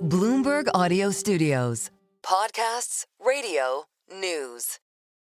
Bloomberg Audio Studios. Podcasts, radio, news.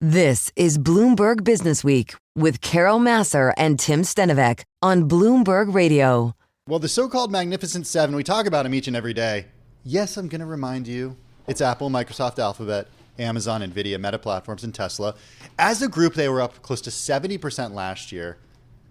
This is Bloomberg Businessweek with Carol Massar and Tim Stenovec on Bloomberg Radio. Well, the so-called Magnificent Seven, we talk about them each and every day. Yes, I'm going to remind you, it's Apple, Microsoft, Alphabet, Amazon, NVIDIA, Meta Platforms, and Tesla. As a group, they were up close to 70% last year,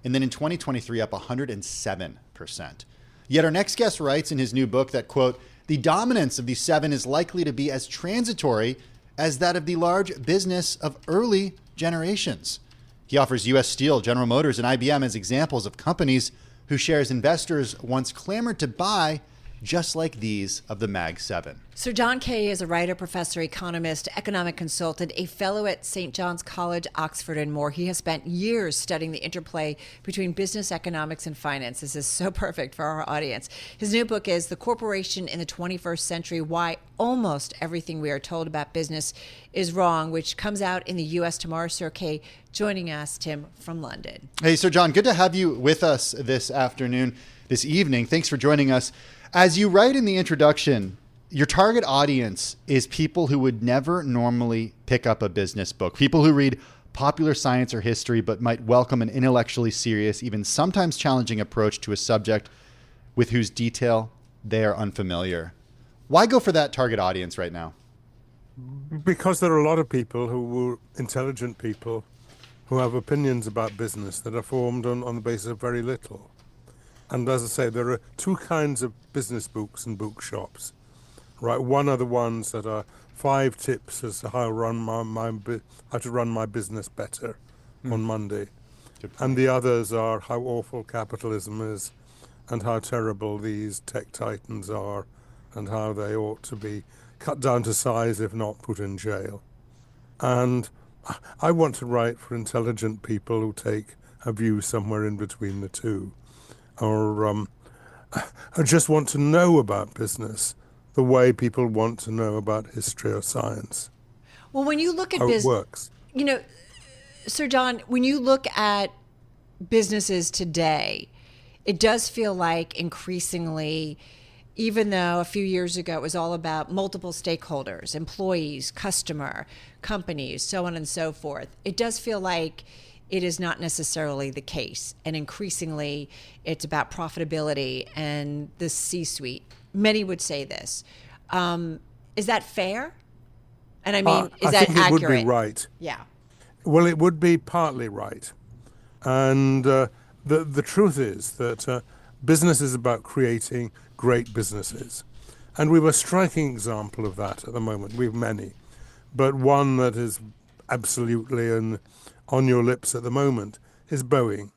and then in 2023, up 107%. Yet our next guest writes in his new book that, quote, the dominance of these seven is likely to be as transitory as that of the large business of early generations. He offers U.S. Steel, General Motors, and IBM as examples of companies whose shares investors once clamored to buy, just like these of the Mag 7. Sir John Kay is a writer, professor, economist, economic consultant, a fellow at St. John's College, Oxford, and more. He has spent years studying the interplay between business, economics, and finance. This is so perfect for our audience. His new book is The Corporation in the 21st Century, Why Almost Everything We Are Told About Business is Wrong, which comes out in the U.S. tomorrow. Sir Kay joining us, Tim, from London. Hey, Sir John, good to have you with us this evening. Thanks for joining us. As you write in the introduction, your target audience is people who would never normally pick up a business book, people who read popular science or history, but might welcome an intellectually serious, even sometimes challenging approach to a subject with whose detail they are unfamiliar. Why go for that target audience right now? Because there are a lot of people who are intelligent people who have opinions about business that are formed on the basis of very little. And as I say, there are two kinds of business books and bookshops, right? One are the ones that are 5 tips as to how to run my business better on Monday. And the others are how awful capitalism is and how terrible these tech titans are and how they ought to be cut down to size, if not put in jail. And I want to write for intelligent people who take a view somewhere in between the two. Or I just want to know about business the way people want to know about history or science. Well, when you look at how it works. You know, Sir John, when you look at businesses today, it does feel like increasingly, even though a few years ago it was all about multiple stakeholders, employees, customer, companies, so on and so forth, it does feel like it is not necessarily the case. And increasingly, it's about profitability and the C-suite. Many would say this. Is that fair? And I mean, is that accurate? I think it would be right. Yeah. Well, it would be partly right. And the truth is that business is about creating great businesses. And we have a striking example of that at the moment. We have many. But one that is absolutely on your lips at the moment is Boeing.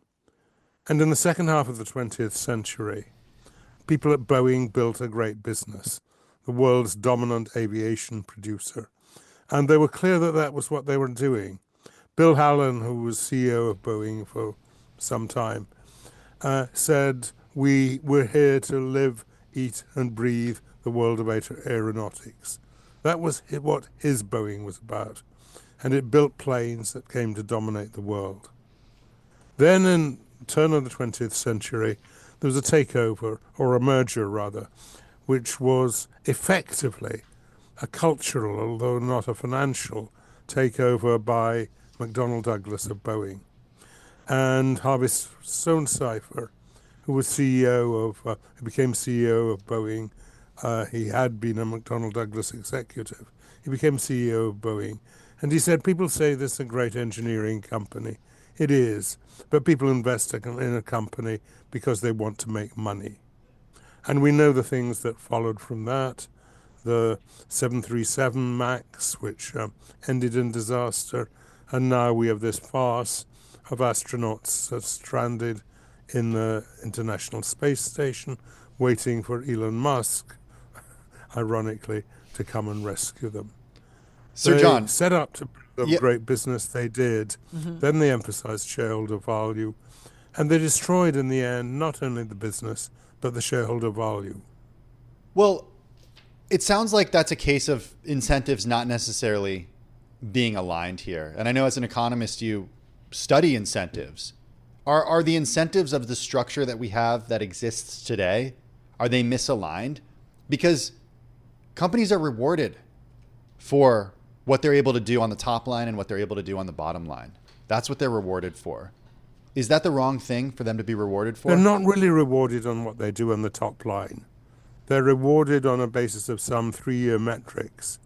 And in the second half of the 20th century, people at Boeing built a great business, the world's dominant aviation producer. And they were clear that that was what they were doing. Bill Hallen, who was CEO of Boeing for some time, said, we're here to live, eat, and breathe the world of aeronautics. That was what his Boeing was about. And it built planes that came to dominate the world. Then in the turn of the 20th century, there was a takeover, or a merger rather, which was effectively a cultural, although not a financial, takeover by McDonnell Douglas of Boeing. And Harvey Stonecipher, who was who became CEO of Boeing, he had been a McDonnell Douglas executive. He became CEO of Boeing. And he said, people say this is a great engineering company. It is, but people invest in a company because they want to make money. And we know the things that followed from that. The 737 MAX, which ended in disaster. And now we have this farce of astronauts stranded in the International Space Station, waiting for Elon Musk, ironically, to come and rescue them. Sir They John, set up to build a great business, they did. Mm-hmm. Then they emphasized shareholder value. And they destroyed, in the end, not only the business, but the shareholder value. Well, it sounds like that's a case of incentives not necessarily being aligned here. And I know as an economist, you study incentives. Are the incentives of the structure that we have that exists today, are they misaligned? Because companies are rewarded for what they're able to do on the top line and what they're able to do on the bottom line. That's what they're rewarded for. Is that the wrong thing for them to be rewarded for? They're not really rewarded on what they do on the top line. They're rewarded on a basis of some 3-year metrics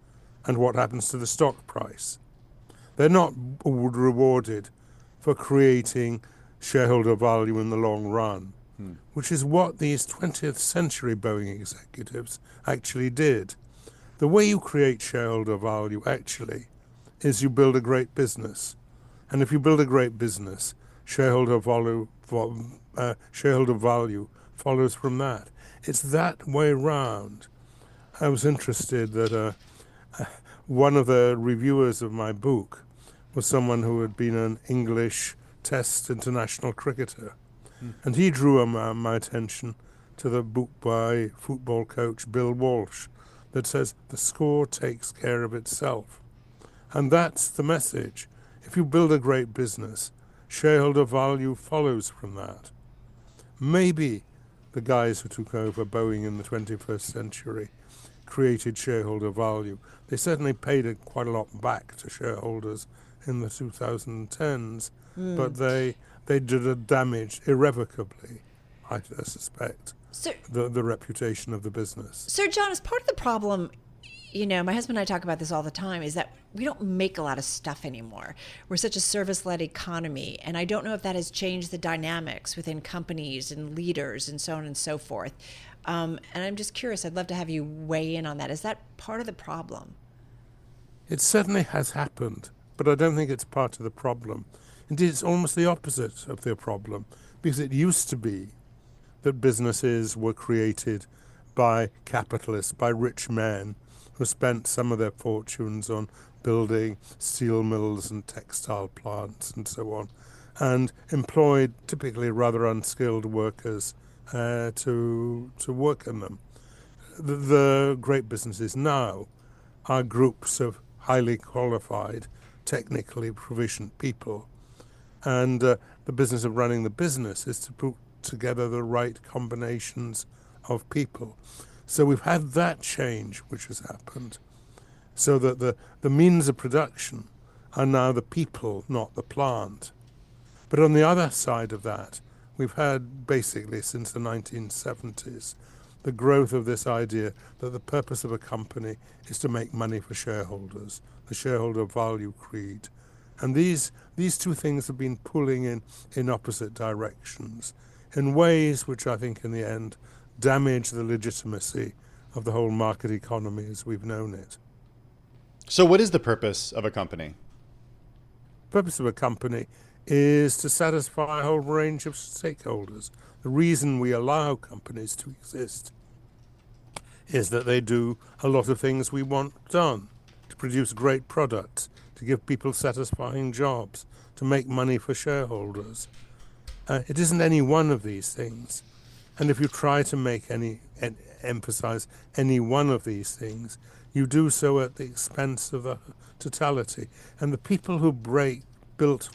and what happens to the stock price. They're not rewarded for creating shareholder value in the long run, which is what these 20th century Boeing executives actually did. The way you create shareholder value actually is you build a great business. And if you build a great business, shareholder value follows from that. It's that way round. I was interested that one of the reviewers of my book was someone who had been an English Test international cricketer. And he drew my attention to the book by football coach Bill Walsh that says the score takes care of itself. And that's the message. If you build a great business, shareholder value follows from that. Maybe the guys who took over Boeing in the 21st century created shareholder value. They certainly paid quite a lot back to shareholders in the 2010s, but they did a damage irrevocably, I suspect, the reputation of the business. Sir John, as part of the problem, my husband and I talk about this all the time, is that we don't make a lot of stuff anymore. We're such a service-led economy, and I don't know if that has changed the dynamics within companies and leaders and so on and so forth. And I'm just curious, I'd love to have you weigh in on that. Is that part of the problem? It certainly has happened, but I don't think it's part of the problem. Indeed, it's almost the opposite of the problem, because it used to be that businesses were created by capitalists, by rich men who spent some of their fortunes on building steel mills and textile plants and so on, and employed typically rather unskilled workers to work in them. The great businesses now are groups of highly qualified, technically proficient people. And the business of running the business is to put together the right combinations of people. So we've had that change which has happened, so that the means of production are now the people, not the plant. But on the other side of that, we've had basically since the 1970s the growth of this idea that the purpose of a company is to make money for shareholders, the shareholder value creed. And these two things have been pulling in opposite directions in ways which I think in the end damage the legitimacy of the whole market economy as we've known it. So what is the purpose of a company? The purpose of a company is to satisfy a whole range of stakeholders. The reason we allow companies to exist is that they do a lot of things we want done, to produce great products, to give people satisfying jobs, to make money for shareholders. It isn't any one of these things. And if you try to emphasize any one of these things, you do so at the expense of the totality. And the people who built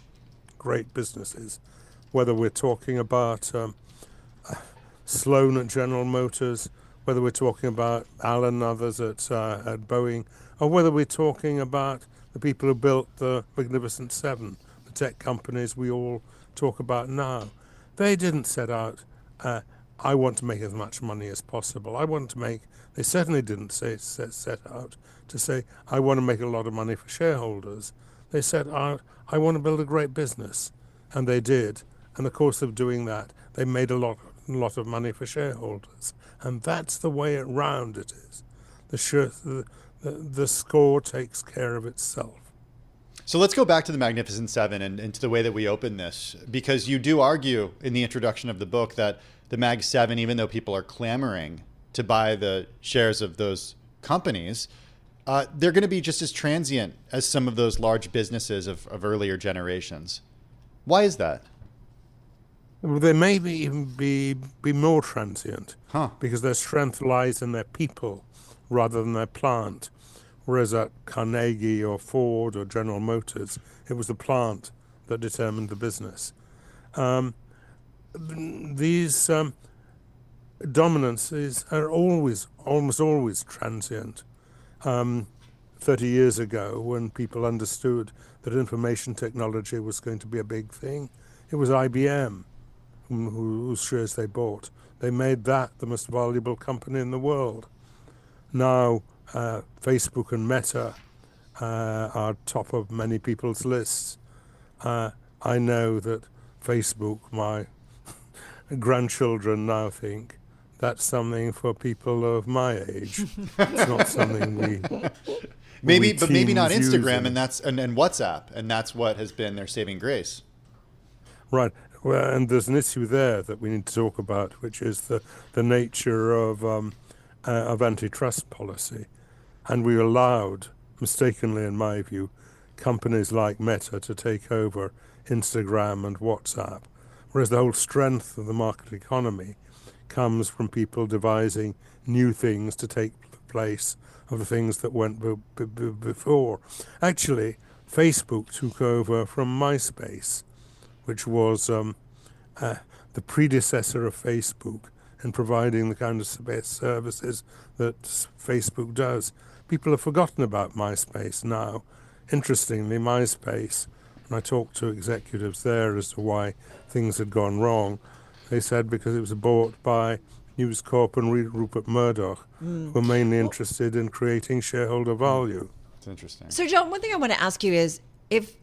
great businesses, whether we're talking about Sloan at General Motors, whether we're talking about Alan and others at Boeing, or whether we're talking about the people who built the Magnificent Seven, the tech companies we all talk about now, they didn't set out, I want to make as much money as possible. They certainly didn't set out to say, I want to make a lot of money for shareholders. They set out, I want to build a great business. And they did. In the course of doing that, they made a lot of money for shareholders. And that's the way round it is. The score takes care of itself. So let's go back to the Magnificent Seven and to the way that we open this, because you do argue in the introduction of the book that the Mag 7, even though people are clamoring to buy the shares of those companies, they're going to be just as transient as some of those large businesses of earlier generations. Why is that? Well, they may even be more transient, because their strength lies in their people rather than their plant. Whereas at Carnegie or Ford or General Motors, it was the plant that determined the business. dominance are almost always transient. 30 years ago, when people understood that information technology was going to be a big thing, it was IBM whose shares they bought. They made that the most valuable company in the world. Now, Facebook and Meta are top of many people's lists. I know that Facebook, my grandchildren now think that's something for people of my age. It's not something maybe not Instagram using. and WhatsApp, and that's what has been their saving grace. Right. Well, and there's an issue there that we need to talk about, which is the nature of antitrust policy. And we allowed, mistakenly in my view, companies like Meta to take over Instagram and WhatsApp, whereas the whole strength of the market economy comes from people devising new things to take the place of the things that went before. Actually, Facebook took over from MySpace, which was the predecessor of Facebook in providing the kind of services that Facebook does. People have forgotten about MySpace now. Interestingly, MySpace, when I talked to executives there as to why things had gone wrong, they said because it was bought by News Corp and Rupert Murdoch, who were mainly interested in creating shareholder value. It's interesting. So, John, one thing I want to ask you is if,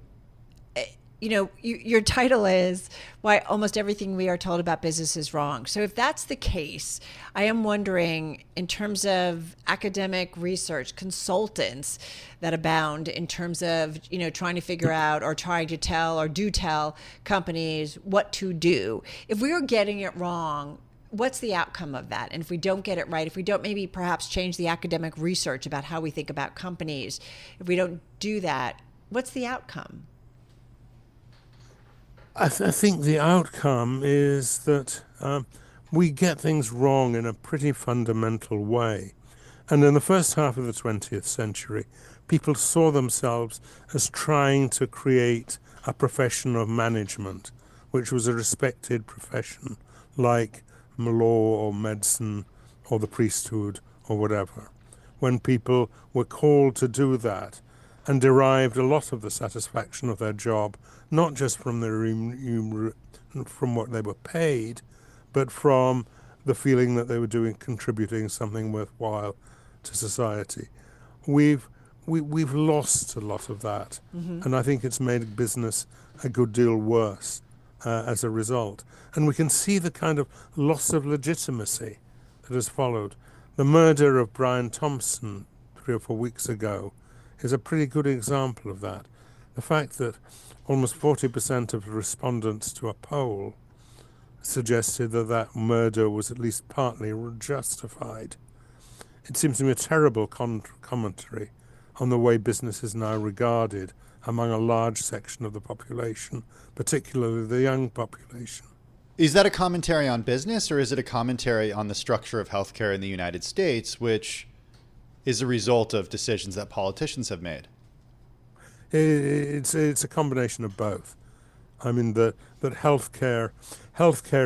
your title is Why Almost Everything We Are Told About Business is Wrong. So if that's the case, I am wondering, in terms of academic research, consultants that abound in terms of, trying to figure out or trying to tell or do tell companies what to do. If we are getting it wrong, what's the outcome of that? And if we don't get it right, if we don't maybe perhaps change the academic research about how we think about companies, if we don't do that, what's the outcome? I think the outcome is that we get things wrong in a pretty fundamental way. And in the first half of the 20th century, people saw themselves as trying to create a profession of management, which was a respected profession, like law or medicine or the priesthood or whatever. When people were called to do that and derived a lot of the satisfaction of their job, not just from from what they were paid, but from the feeling that they were contributing something worthwhile to society. We've lost a lot of that, and I think it's made business a good deal worse as a result. And we can see the kind of loss of legitimacy that has followed. The murder of Brian Thompson 3 or 4 weeks ago is a pretty good example of that. The fact that almost 40% of the respondents to a poll suggested that murder was at least partly justified. It seems to me a terrible commentary on the way business is now regarded among a large section of the population, particularly the young population. Is that a commentary on business, or is it a commentary on the structure of healthcare in the United States, which is a result of decisions that politicians have made? It's a combination of both. I mean, that healthcare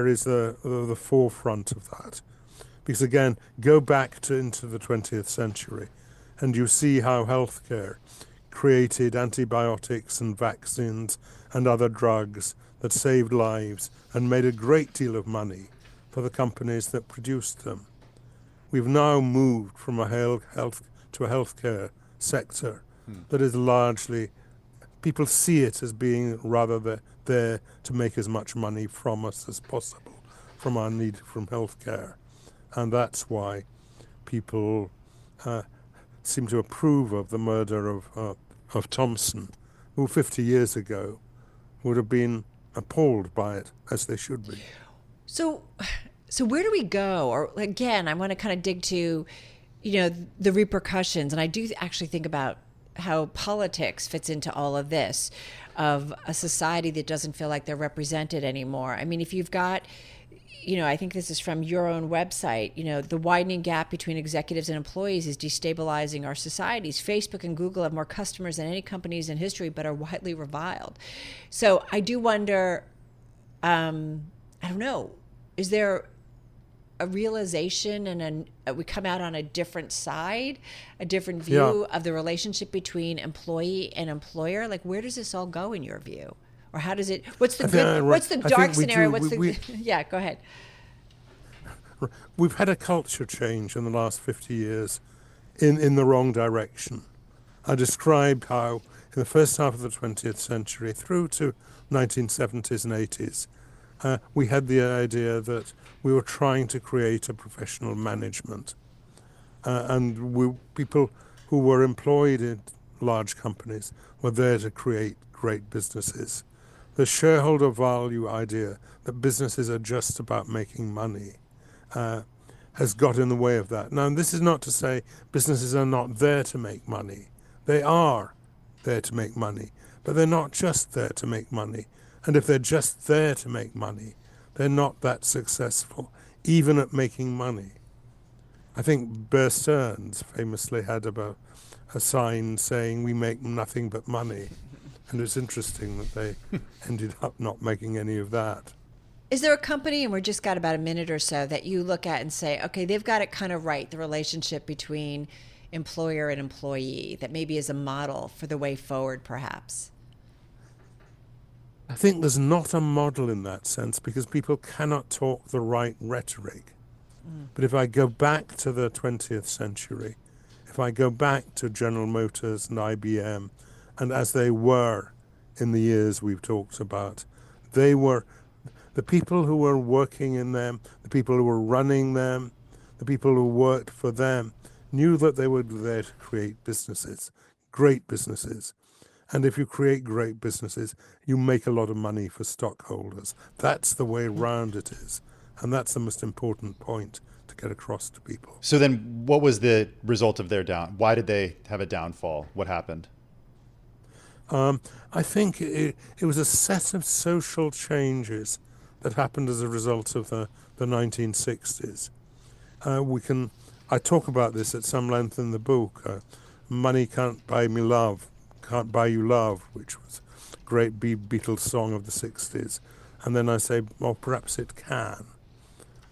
is the forefront of that. Because again, go back into the 20th century, and you see how healthcare created antibiotics and vaccines and other drugs that saved lives and made a great deal of money for the companies that produced them. We've now moved from a health to a healthcare sector that is largely, people see it as being rather there to make as much money from us as possible, from our need from healthcare. And that's why people seem to approve of the murder of Thompson, who 50 years ago would have been appalled by it, as they should be. So where do we go? Or again, I want to kind of dig to, the repercussions. And I do actually think about how politics fits into all of this, of a society that doesn't feel like they're represented anymore. I mean, if you've got, I think this is from your own website, the widening gap between executives and employees is destabilizing our societies. Facebook and Google have more customers than any companies in history, but are widely reviled. So I do wonder, I don't know, is there a realization and we come out on a different side, a different view of the relationship between employee and employer? Like, where does this all go in your view? Or how does it, what's the dark scenario? Yeah, go ahead. We've had a culture change in the last 50 years in the wrong direction. I described how in the first half of the 20th century through to 1970s and 80s, we had the idea that we were trying to create a professional management. And people who were employed in large companies were there to create great businesses. The shareholder value idea that businesses are just about making money has got in the way of that. Now, this is not to say businesses are not there to make money. They are there to make money, but they're not just there to make money. And if they're just there to make money, they're not that successful, even at making money. I think Bear Stearns famously had a sign saying, "We make nothing but money." And it's interesting that they ended up not making any of that. Is there a company, and we've just got about a minute or so, that you look at and say, okay, they've got it kind of right, the relationship between employer and employee, that maybe is a model for the way forward, perhaps? I think there's not a model in that sense because people cannot talk the right rhetoric. But if I go back to the 20th century, if I go back to General Motors and IBM, and as they were in the years we've talked about, they were the people who were working in them, the people who were running them, the people who worked for them, knew that they were there to create businesses, great businesses. And if you create great businesses, you make a lot of money for stockholders. That's the way round it is. And that's the most important point to get across to people. So then what was the result of their why did they have a downfall? What happened? I think it was a set of social changes that happened as a result of the 1960s. I talk about this at some length in the book. Money can't buy me love, can't buy you love, which was a great Beatles song of the 60s. And then I say, well, perhaps it can.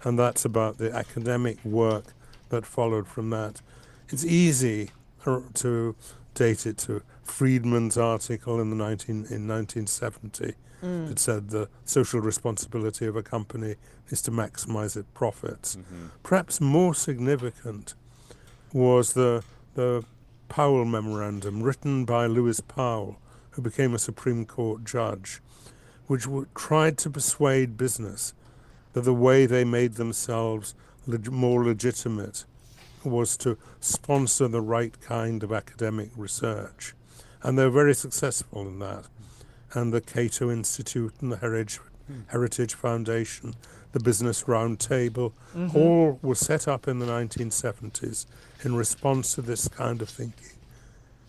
And that's about the academic work that followed from that. It's easy to date it to Friedman's article in 1970 that said the social responsibility of a company is to maximize its profits. Perhaps more significant was the Powell Memorandum written by Lewis Powell, who became a Supreme Court judge, which tried to persuade business that the way they made themselves more legitimate was to sponsor the right kind of academic research. And they're very successful in that. And the Cato Institute and the Heritage Foundation, the Business Roundtable, all were set up in the 1970s in response to this kind of thinking.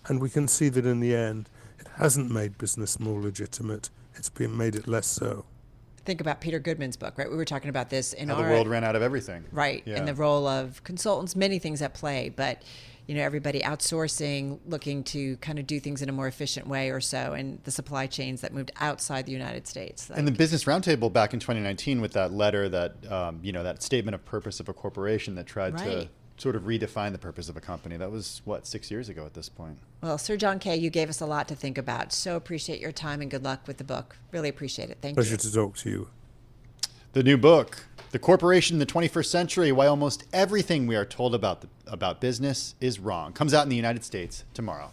And we can see that in the end, it hasn't made business more legitimate. It's made it less so. Think about Peter Goodman's book, right? We were talking about this in How the world ran out of everything. Right, Yeah. and the role of consultants, many things at play, but everybody outsourcing, looking to kind of do things in a more efficient way or so, and the supply chains that moved outside the United States. And the Business Roundtable back in 2019 with that letter that, that statement of purpose of a corporation that tried to sort of redefine the purpose of a company. That was, 6 years ago at this point. Well, Sir John Kay, you gave us a lot to think about. So appreciate your time and good luck with the book. Really appreciate it. Thank you. Pleasure to talk to you. The new book, The Corporation in the 21st Century, Why Almost Everything We Are Told About Business is Wrong, comes out in the United States tomorrow.